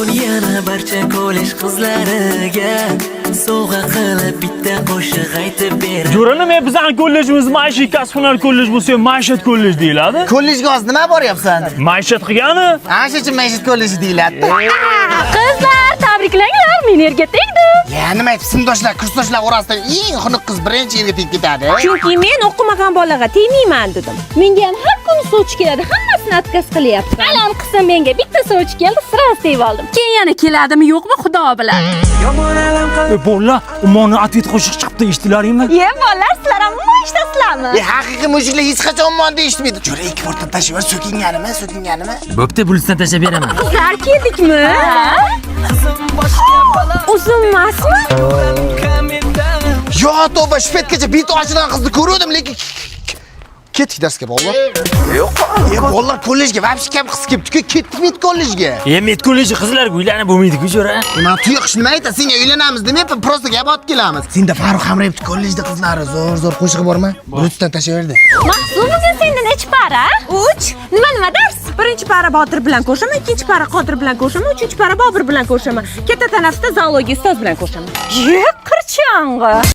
Dunyoning barcha kollej qizlariga sovg'a qilib bitta qo'shiq aytib ber. Jo'rani men bizning kollejimiz maishiy kasb-hunar kollej bo'lsa, maishat kollej deyiladi. Kollejga hozir nima boryapsan? Maishat qilgani? Ana uchun maishat kolleji deyiladi. Qizlar, tabriklanglar, men yerga tegdim. Ya nima aytib, sinfdoshlar, kursdoshlar orasida eng xunuk qiz birinchi yerga tegib ketadi. Chunki men o'qimagan bolaga tegmayman dedim. Menga ham har kuni sovchi keladi, hammasini отказ qilyapti. Alam qilsa menga bitta sovchi keldi, sirasi tegib oldim. Keyin yana keladimi, yo'qmi, Xudo biladi. Yomon alam qilib Bolalar, umonni atvet qo'shiq chiqibdi, eshitdilaringmi? Ye, bolalar, sizlar ham eshtasizlarmi? Haqiqiy mushuklar hech qachon ummonni eshitmaydi. Jo'ra ikki marta tashlab so'kinganimi? Bo'pti, bulisdan tashlab beraman. Sizlar keldikmi? Uzun emasmi? Yo, tavba, shpetgacha beti ochigan qizni ko'rdim, lekin ketdik darsga bolalar. Yo'q, bolalar kollejga vobshe kam qiz kelibdi-ku, ketdik met kollejga. Met kolleji qizlarga uylanib bo'lmaydi-ku, Jo'ra. Men tuyoq nima aytadi? Senga uylanamiz demayapman, просто gap olib kelamiz. Senda Farruh Hamrayevning kollejda qizlari zo'r qo'shig'i bormi? Bluetoothdan tashlaverdi. Mahsubimga senda necha para? 3. Nima dars? Birinchi para Botir bilan ko'rshaman, ikkinchi para Qodir bilan ko'rshaman, uchinchi para Bobur bilan ko'rshaman. Katta tanaffusda zoologiya ustoz bilan ko'rshaman. Ye, qirchang'i.